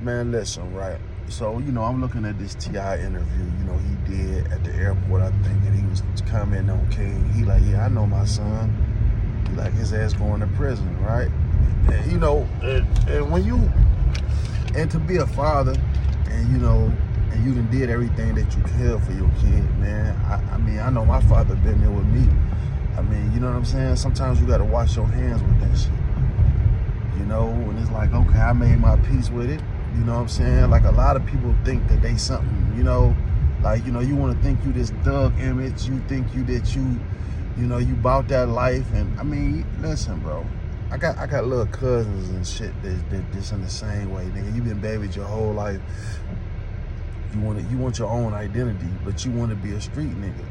Man, listen, right? So, I'm looking at this T.I. interview, he did at the airport, I think, and he was commenting on King. He like, yeah, I know my son. He like, his ass going to prison, right? And, and when you, and to be a father, and, and you done did everything that you could for your kid, man. I know my father been there with me. You know what I'm saying? Sometimes you got to wash your hands with that shit. And it's like, okay, I made my peace with it. You know what I'm saying? Like, a lot of people think that they something, you want to think you this thug image. You think you bout that life. And listen, bro, I got little cousins and shit that just in the same way, nigga. You been babied your whole life. You want your own identity, but you want to be a street nigga.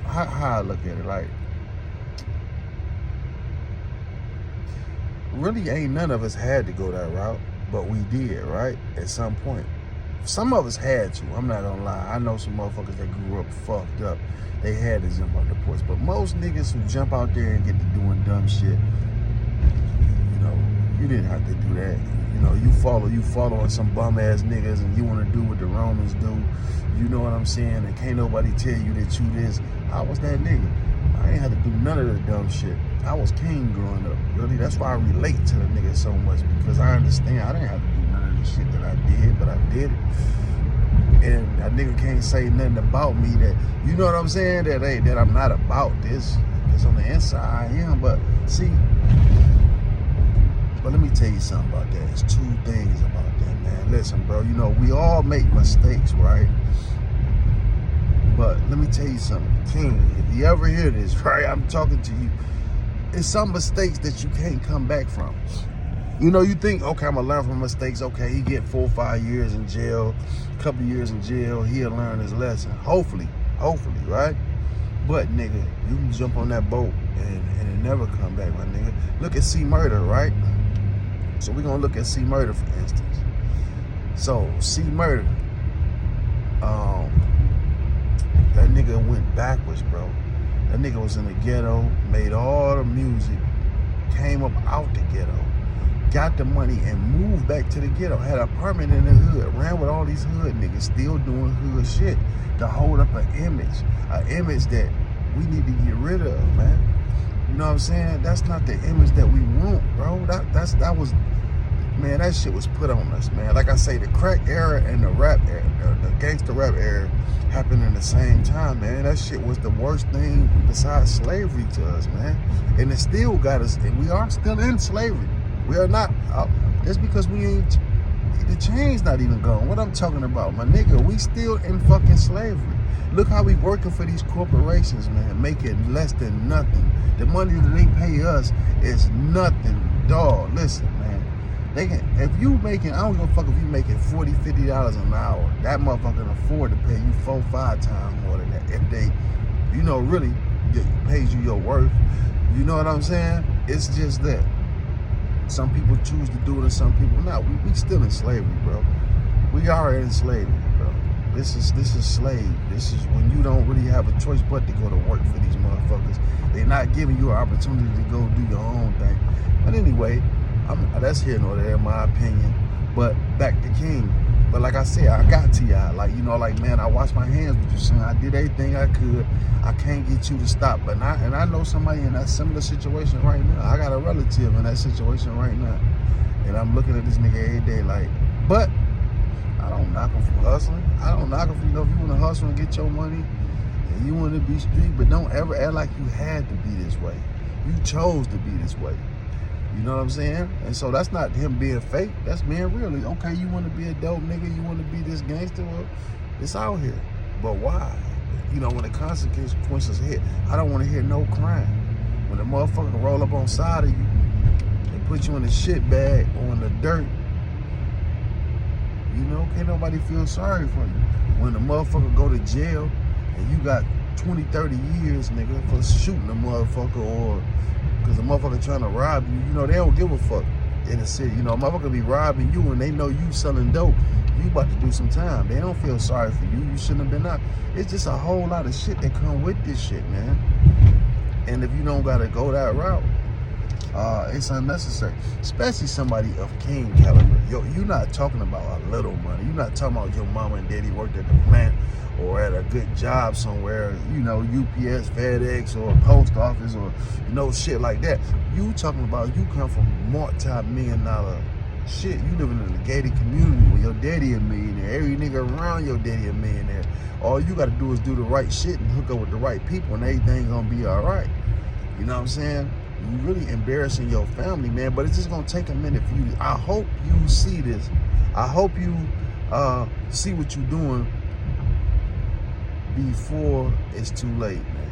How I look at it, like, really ain't none of us had to go that route, but we did, right? At some point. Some of us had to, I'm not gonna lie. I know some motherfuckers that grew up fucked up. They had to jump out the porch. But most niggas who jump out there and get to doing dumb shit, you didn't have to do that. You following some bum ass niggas and you wanna do what the Romans do. You know what I'm saying? And can't nobody tell you that you this. I was that nigga. I ain't had to do none of the dumb shit. I was king growing up, really. That's why I relate to the nigga so much, because I understand I didn't have to do none of the shit that I did, but I did it. And that nigga can't say nothing about me that, you know what I'm saying, that I'm not about this. Because on the inside I am, but let me tell you something about that. There's two things about that, man. Listen, bro, we all make mistakes, right? But let me tell you something, King, if you ever hear this, right, I'm talking to you. It's some mistakes that you can't come back from. You think, okay, I'm gonna learn from mistakes. Okay, he get 4 or 5 years in jail, a couple years in jail, he'll learn his lesson. Hopefully, right? But nigga, you can jump on that boat and it never come back, my nigga. Look at C Murder, right? So we're gonna look at C Murder, for instance. So C Murder, that nigga went backwards, bro. That nigga was in the ghetto, made all the music, came up out the ghetto, got the money and moved back to the ghetto, had an apartment in the hood, ran with all these hood niggas, still doing hood shit to hold up an image that we need to get rid of, man. You know what I'm saying? That's not the image that we want, bro. That was, man, that shit was put on us, man. Like I say, the crack era and the rap era, the gangster rap era happened in the same time, man. That shit was the worst thing besides slavery to us, man. And it still got us, and we are still in slavery. We are not, just because we ain't, the chain's not even gone. What I'm talking about, my nigga, we still in fucking slavery. Look how we working for these corporations, man, making less than nothing. The money that they pay us is nothing, dog. Listen, man. They can, if you making, I don't give a fuck if you making $40, $50 an hour, that motherfucker can afford to pay you 4, 5 times more than that. If they, really pays you your worth. You know what I'm saying? It's just that. Some people choose to do it and some people not. We still in slavery, bro. We are in slavery, bro. This is slave. This is when you don't really have a choice but to go to work for these motherfuckers. They're not giving you an opportunity to go do your own thing. But anyway, that's here nor there, in my opinion. But back to King. But like I said, I got T.I. Like, man, I washed my hands with you, son. I did everything I could. I can't get you to stop. But I know somebody in that similar situation right now. I got a relative in that situation right now. And I'm looking at this nigga every day like, but I don't knock him for hustling. I don't knock him for, if you want to hustle and get your money and you want to be street, but don't ever act like you had to be this way. You chose to be this way. You know what I'm saying? And so that's not him being fake. That's being real. Okay, you want to be a dope nigga, you want to be this gangster, well, it's out here. But why? When the consequences hit, I don't want to hear no crime. When the motherfucker roll up on side of you and put you in the shit bag or in the dirt, can't nobody feel sorry for you. When the motherfucker go to jail and you got 20, 30 years, nigga, for shooting a motherfucker or because the motherfucker trying to rob you, they don't give a fuck in the city. A motherfucker be robbing you and they know you selling dope. You about to do some time. They don't feel sorry for you. You shouldn't have been out. It's just a whole lot of shit that come with this shit, man. And if you don't gotta go that route, It's unnecessary, especially somebody of king caliber. Yo, you're not talking about a little money. You're not talking about your mama and daddy worked at the plant or at a good job somewhere, you know, UPS, FedEx, or post office, or shit like that. You talking about you come from multi-million-dollar shit. You living in a gated community where your daddy a millionaire. Every nigga around your daddy a millionaire. All you gotta do is do the right shit and hook up with the right people, and everything gonna be all right. You know what I'm saying? You really embarrassing your family, man, but it's just gonna take a minute for you. I hope you see this. I hope you see what you're doing before it's too late, man.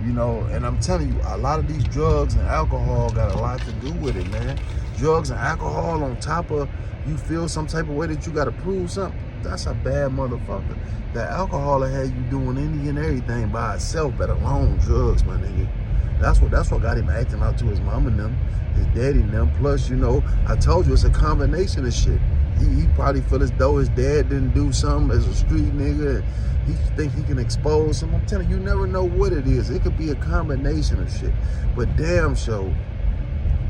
You know, and I'm telling you, a lot of these drugs and alcohol got a lot to do with it, man. Drugs and alcohol on top of you feel some type of way that you gotta prove something. That's a bad motherfucker. That alcohol will have you doing any and everything by itself, let alone drugs, my nigga. That's what got him acting out to his mom and them, his daddy and them. Plus, I told you it's a combination of shit. He probably feel as though his dad didn't do something as a street nigga. He think he can expose him. I'm telling you, you never know what it is. It could be a combination of shit. But damn sure,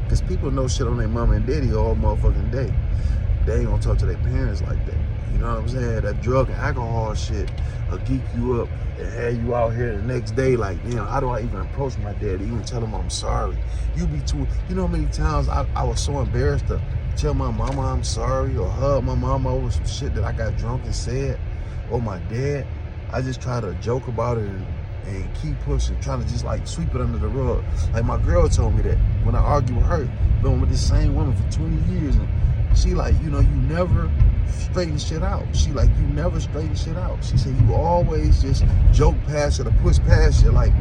because people know shit on their mama and daddy all motherfucking day. They ain't gonna talk to their parents like that. You know what I'm saying? That drug and alcohol shit will geek you up and have you out here the next day like, damn, how do I even approach my daddy? Even tell him I'm sorry. You know how many times I was so embarrassed to tell my mama I'm sorry or hug my mama over some shit that I got drunk and said, or my dad. I just try to joke about it and keep pushing, trying to just like sweep it under the rug. Like my girl told me that when I argue with her, been with this same woman for 20 years, and she like, you never straighten shit out. She like, you never straighten shit out. She said, you always just joke past it or push past it. Like,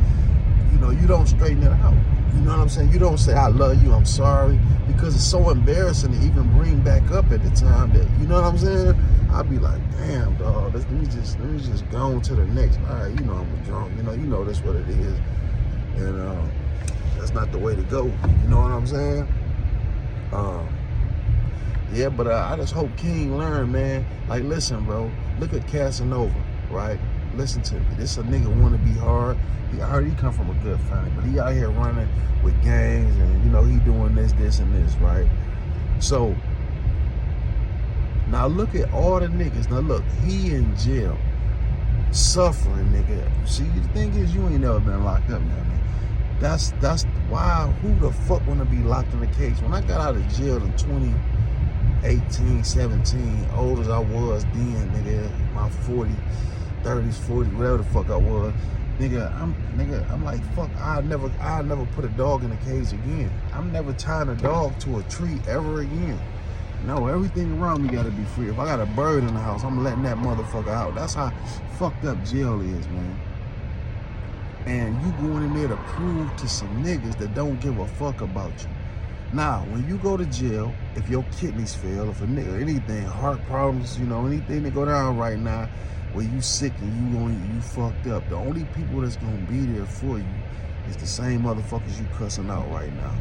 you don't straighten it out. You know what I'm saying? You don't say, I love you, I'm sorry, because it's so embarrassing to even bring back up at the time that, you know what I'm saying? I'd be like, damn, dog, let me just go on to the next. All right, I'm drunk. You know that's what it is. And that's not the way to go. You know what I'm saying? Yeah, but I just hope King learn, man. Like, listen, bro. Look at Casanova, right? Listen to me. This a nigga want to be hard. I heard he come from a good family, but he out here running with gangs and, he doing this, and this, right? So, now look at all the niggas. Now look, he in jail, suffering, nigga. See, the thing is, you ain't never been locked up now, man. That's why, who the fuck want to be locked in a cage? When I got out of jail in 2018, 17, old as I was then, nigga, my 30s, 40s, whatever the fuck I was, I'm like, fuck, I'll never put a dog in a cage again. I'm never tying a dog to a tree ever again. No, everything around me gotta be free. If I got a bird in the house, I'm letting that motherfucker out. That's how fucked up jail is, man. And you going in there to prove to some niggas that don't give a fuck about you. Now, when you go to jail, if your kidneys fail, if a nigga, anything, heart problems, anything that go down right now, where you sick and you fucked up, the only people that's gonna be there for you is the same motherfuckers you cussing out right now.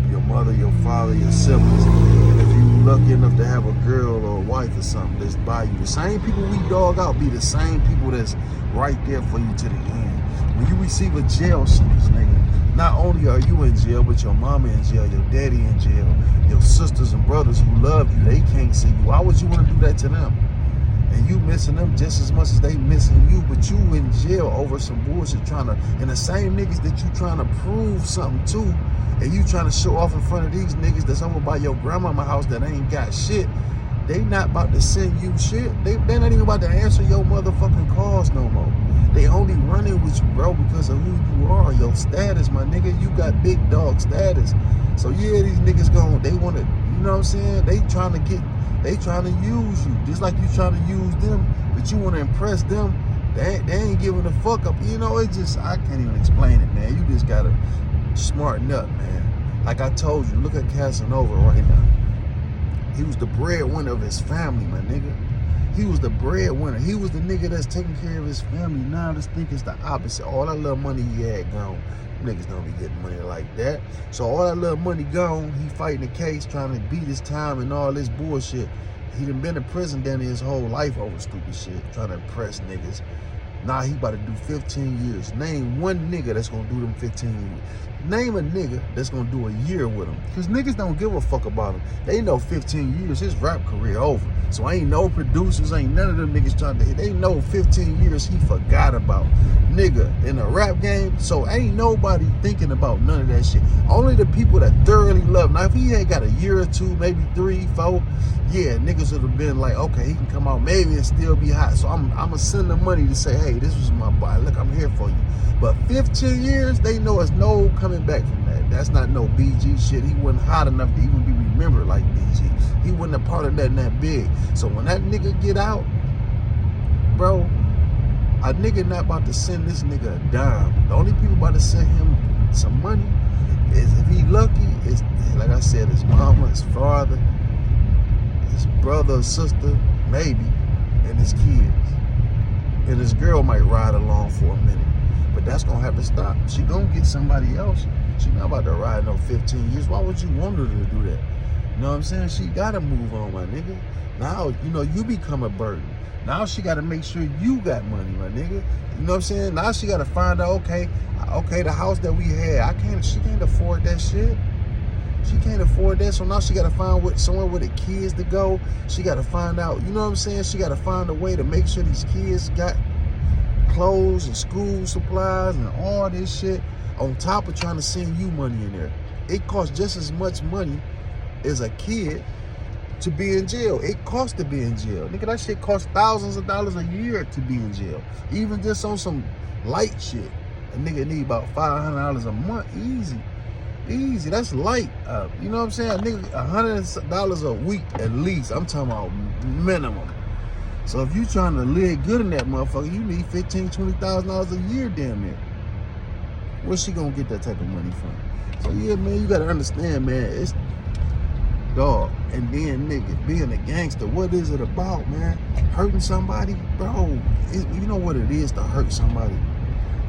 Your mother, your father, your siblings. And if you lucky enough to have a girl or a wife or something that's by you, the same people we dog out be the same people that's right there for you to the end. When you receive a jail sentence, nigga, not only are you in jail, but your mama in jail, your daddy in jail, your sisters and brothers who love you, they can't see you. Why would you want to do that to them? And you missing them just as much as they missing you, but you in jail over some bullshit and the same niggas that you trying to prove something to, and you trying to show off in front of these niggas that's over by your grandmama house that ain't got shit, they not about to send you shit. They not even about to answer your motherfucking calls no more. They only running with you, bro, because of who you are, your status, my nigga. You got big dog status. So yeah, these niggas they want to, you know what I'm saying? They trying to use you, just like you trying to use them, but you want to impress them. They ain't giving a fuck up. It just, I can't even explain it, man. You just gotta smarten up, man. Like I told you, look at Casanova right now. He was the breadwinner of his family, my nigga. He was the breadwinner. He was the nigga that's taking care of his family. Now this thing is the opposite. All that little money he had gone. Niggas don't be getting money like that. So all that little money gone, he fighting the case, trying to beat his time and all this bullshit. He done been in prison down his whole life over stupid shit, trying to impress niggas. Now he about to do 15 years. Name one nigga that's gonna do them 15 years. Name a nigga that's gonna do a year with him. Because niggas don't give a fuck about him. They know 15 years, his rap career over. So ain't no producers, ain't none of them niggas trying to hit. They know 15 years he forgot about. Nigga, in a rap game, so ain't nobody thinking about none of that shit. Only the people that thoroughly love. Now, if he had got a year or two, maybe 3, 4, yeah, niggas would have been like, okay, he can come out maybe and still be hot. So I'm gonna send the money to say, hey, this was my boy. Look, I'm here for you. But 15 years, they know it's no coming back from that. That's not no BG shit. He wasn't hot enough to even be remembered like BG. He wasn't a part of that big. So when that nigga get out, bro, a nigga not about to send this nigga a dime. The only people about to send him some money is, if he lucky, is, like I said, his mama, his father, his brother or sister, maybe, and his kids. And his girl might ride along for a minute. But that's gonna have to stop. She gonna get somebody else. She not about to ride no 15 years. Why would you want her to do that? You know what I'm saying? She gotta move on, my nigga. Now, you know, you become a burden. Now she gotta make sure you got money, my nigga. You know what I'm saying? Now she gotta find out, okay, the house that we had, she can't afford that shit. She can't afford that, so now she gotta find somewhere where the kids to go. She gotta find out, you know what I'm saying? She gotta find a way to make sure these kids got clothes and school supplies and all this shit, on top of trying to send you money in there. It costs just as much money as a kid to be in jail. It costs to be in jail. Nigga, that shit costs thousands of dollars a year to be in jail. Even just on some light shit, a nigga need about $500 a month, easy. Easy, that's light. You know what I'm saying? A nigga, $100 a week at least. I'm talking about minimum. So if you trying to live good in that motherfucker, you need $15,000, $20,000 a year damn near. Where's she gonna get that type of money from? So yeah, man, you gotta understand, man, it's dog. And then nigga, being a gangster, what is it about, man? Hurting somebody? Bro, you know what it is to hurt somebody.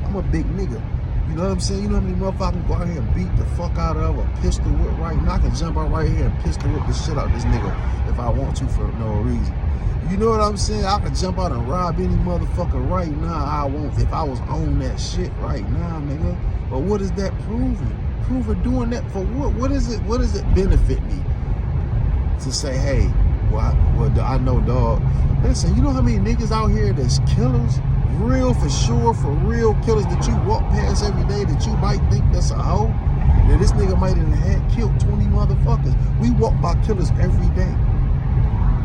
I'm a big nigga. You know what I'm saying? You know how many motherfuckers can go out here and beat the fuck out of a pistol whip right now? I can jump out right here and pistol whip the shit out of this nigga if I want to for no reason. You know what I'm saying? I could jump out and rob any motherfucker right now I want if I was on that shit right now, nigga. But what is that proving? Proving doing that for what? What is it? What does it benefit me? To say, hey, well, I know, dog. Listen, you know how many niggas out here that's killers? Real for sure, for real killers that you walk past every day that you might think that's a hoe? That this nigga might have killed 20 motherfuckers. We walk by killers every day.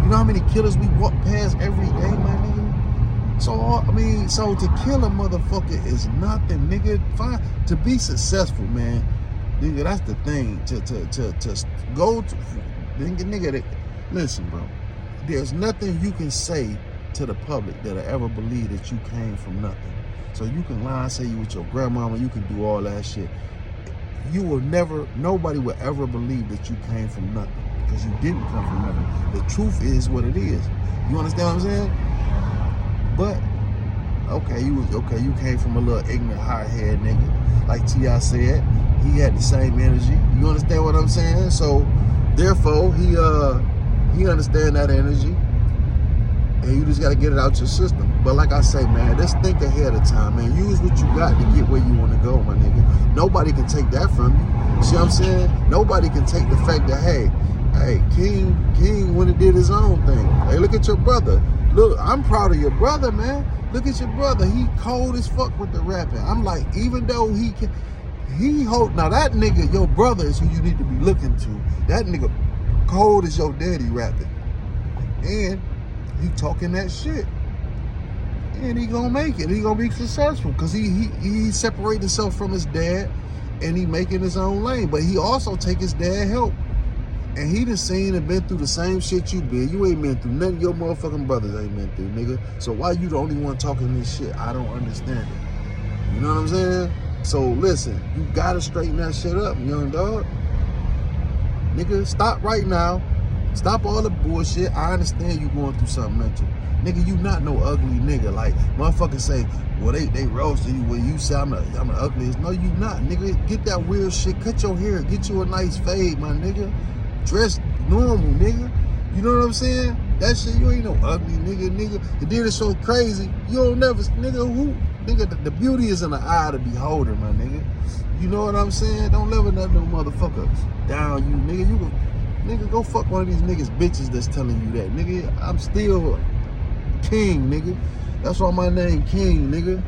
You know how many killers we walk past every day, my nigga? So, I mean, so to kill a motherfucker is nothing, nigga. Fine. To be successful, man, nigga, that's the thing. To go to, nigga, listen, bro. There's nothing you can say to the public that'll ever believe that you came from nothing. So you can lie and say you with your grandmama, you can do all that shit. You will never, nobody will ever believe that you came from nothing. Because you didn't come from nothing. The truth is what it is. You understand what I'm saying? But okay, you came from a little ignorant, hard-headed nigga. Like T.I. said, he had the same energy. You understand what I'm saying? So therefore, he understand that energy. And you just gotta get it out your system. But like I say, man, just think ahead of time, man. Use what you got to get where you want to go, my nigga. Nobody can take that from you. See what I'm saying? Nobody can take the fact that, hey, King went and did his own thing. Hey, look at your brother. Look, I'm proud of your brother, man. Look at your brother. He cold as fuck with the rapping. I'm like, even though now that nigga, your brother is who you need to be looking to. That nigga cold as your daddy rapping. And he talking that shit. And he gonna make it. He gonna be successful because he separated himself from his dad and he making his own lane. But he also take his dad help. And he done seen and been through the same shit you been. You ain't been through nothing your motherfucking brothers ain't been through, nigga. So why you the only one talking this shit? I don't understand it. You know what I'm saying? So listen, you gotta straighten that shit up, young dog. Nigga, stop right now. Stop all the bullshit. I understand you going through something mental. Nigga, you not no ugly nigga. Like, motherfuckers say, well, they roasted you when you say I'm the ugliest. No, you not, nigga. Get that weird shit. Cut your hair. Get you a nice fade, my nigga. Dress normal, nigga. You know what I'm saying? That shit, you ain't no ugly nigga. The deal is so crazy, you don't never, nigga, the beauty is in the eye of the beholder, my nigga. You know what I'm saying? Don't never let no motherfucker down you, nigga. You can, nigga, go fuck one of these niggas bitches that's telling you that, nigga. I'm still king, nigga. That's why my name King, nigga.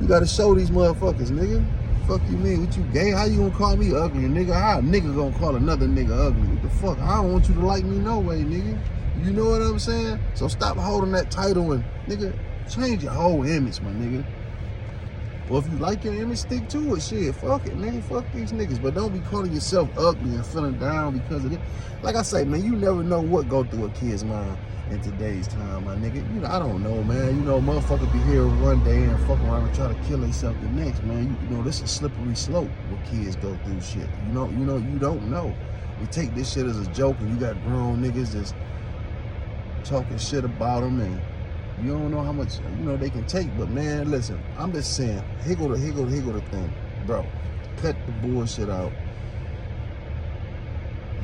You gotta show these motherfuckers, nigga. Fuck you mean? What you gay? How you gonna call me ugly, nigga? How a nigga gonna call another nigga ugly? What the fuck? I don't want you to like me no way, nigga. You know what I'm saying? So stop holding that title and, nigga, change your whole image, my nigga. Well, if you like your image, stick to it. Shit, fuck it, nigga. Fuck these niggas. But don't be calling yourself ugly and feeling down because of it. Like I say, man, you never know what go through a kid's mind in today's time, my nigga. You know, I don't know, man. You know, motherfucker be here one day and fuck around and try to kill themselves the next, man. You know, this is a slippery slope where kids go through shit. You don't know. We take this shit as a joke, and you got grown niggas just talking shit about them, and you don't know how much, you know, they can take. But man, listen, I'm just saying, here go the thing, bro. Cut the bullshit out.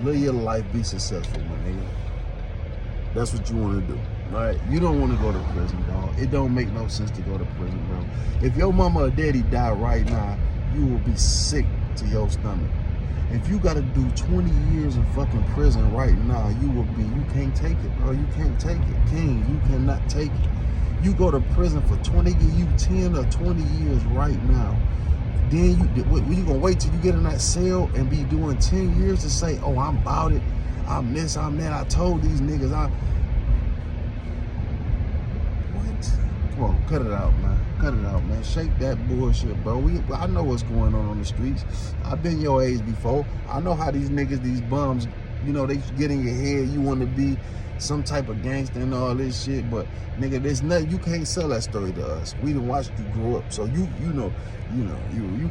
Live your life, be successful, my nigga. That's what you want to do, right? You don't want to go to prison, dog. It don't make no sense to go to prison, bro. If your mama or daddy die right now, you will be sick to your stomach. If you gotta do 20 years in fucking prison right now, you can't take it, bro. You can't take it. King, you cannot take it. You go to prison for 10 or 20 years right now. Then you gonna wait till you get in that cell and be doing 10 years to say, oh, I'm about it. I'm this, I'm that. I told these niggas what? Come on, cut it out, man. Cut it out, man. Shake that bullshit, bro. I know what's going on the streets. I've been your age before. I know how these niggas, these bums, you know, they get in your head. You want to be some type of gangster and all this shit, but nigga, there's nothing. You can't sell that story to us. We done watched you grow up, so you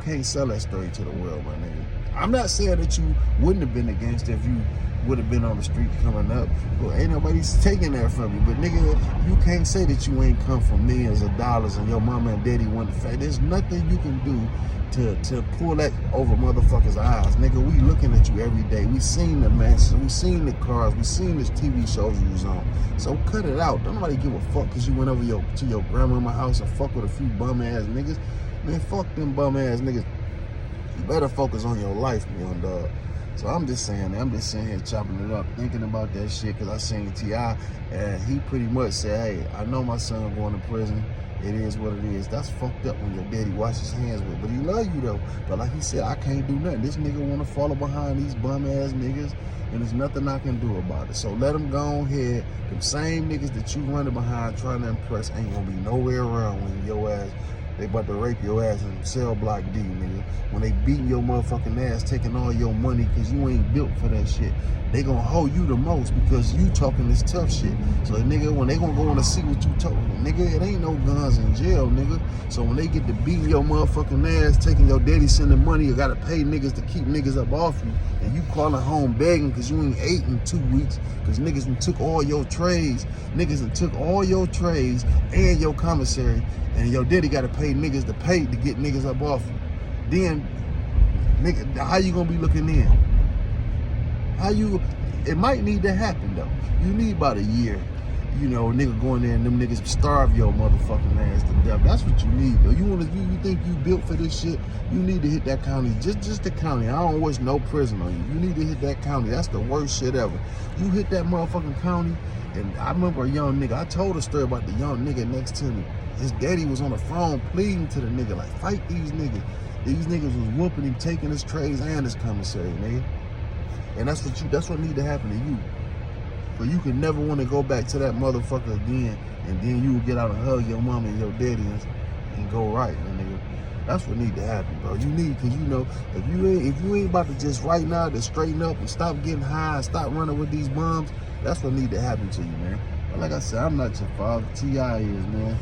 can't sell that story to the world, my nigga. I'm not saying that you wouldn't have been a gangster if you would have been on the street coming up. Well, ain't nobody's taking that from you. But nigga, you can't say that you ain't come from millions of dollars and your mama and daddy want to fight. There's nothing you can do to pull that over motherfuckers' eyes. Nigga, we looking at you every day. We seen the mansions, we seen the cars, we seen this TV shows you was on. So cut it out. Don't nobody give a fuck because you went over to your grandmama's house and fuck with a few bum ass niggas. Man, fuck them bum ass niggas. You better focus on your life, man, dog. So I'm just saying, I'm just sitting here chopping it up, thinking about that shit, because I seen T.I. and he pretty much said, hey, I know my son going to prison. It is what it is. That's fucked up when your daddy washes his hands with. But he love you, though. But like he said, I can't do nothing. This nigga want to follow behind these bum-ass niggas, and there's nothing I can do about it. So let them go ahead. Them same niggas that you running behind trying to impress ain't going to be nowhere around when your ass, they about to rape your ass in cell block D, nigga. When they beating your motherfucking ass, taking all your money because you ain't built for that shit. They gonna hold you the most because you talking this tough shit. So nigga, when they gonna go on to see what you talking, nigga, it ain't no guns in jail, nigga. So when they get to beating your motherfucking ass, taking your daddy sending money, you gotta pay niggas to keep niggas up off you. And you calling home begging because you ain't ate in 2 weeks because niggas done took all your trays. Niggas done took all your trays and your commissary. And your daddy gotta pay niggas to pay to get niggas up off you. Then, nigga, how you gonna be looking in? It might need to happen though. You need about a year, you know, nigga going there and them niggas starve your motherfucking ass to death. That's what you need though. You think you built for this shit? You need to hit that county, just the county. I don't wish no prison on you. You need to hit that county. That's the worst shit ever. You hit that motherfucking county, and I remember a young nigga, I told a story about the young nigga next to me. His daddy was on the phone pleading to the nigga, like, fight these niggas. These niggas was whooping him, taking his trays and his commissary, nigga. And that's what need to happen to you. But you can never want to go back to that motherfucker again, and then you will get out and hug your mama and your daddy and go right, nigga. That's what need to happen, bro. You need, cause you know, if you ain't about to just right now to straighten up and stop getting high and stop running with these bums, that's what need to happen to you, man. But like I said, I'm not your father. T.I. is, man.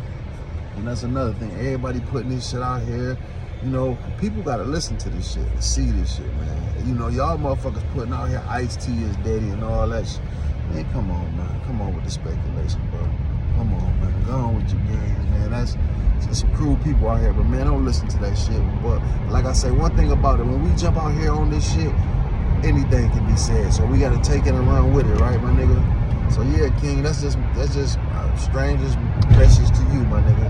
And that's another thing. Everybody putting this shit out here. You know, people gotta listen to this shit and see this shit, man. You know, y'all motherfuckers putting out here Ice-T is daddy and all that shit. Man, come on, man. Come on with the speculation, bro. Come on, man. Go on with your games, man. That's some cruel people out here, but man, don't listen to that shit. But like I say, one thing about it, when we jump out here on this shit, anything can be said. So we gotta take it and run with it, right, my nigga? So yeah, King, that's just strangest message to you, my nigga.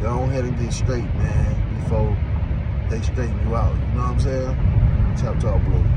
Go ahead and get straight, man. before they straighten you out. You know what I'm saying? Chop Talk Blue.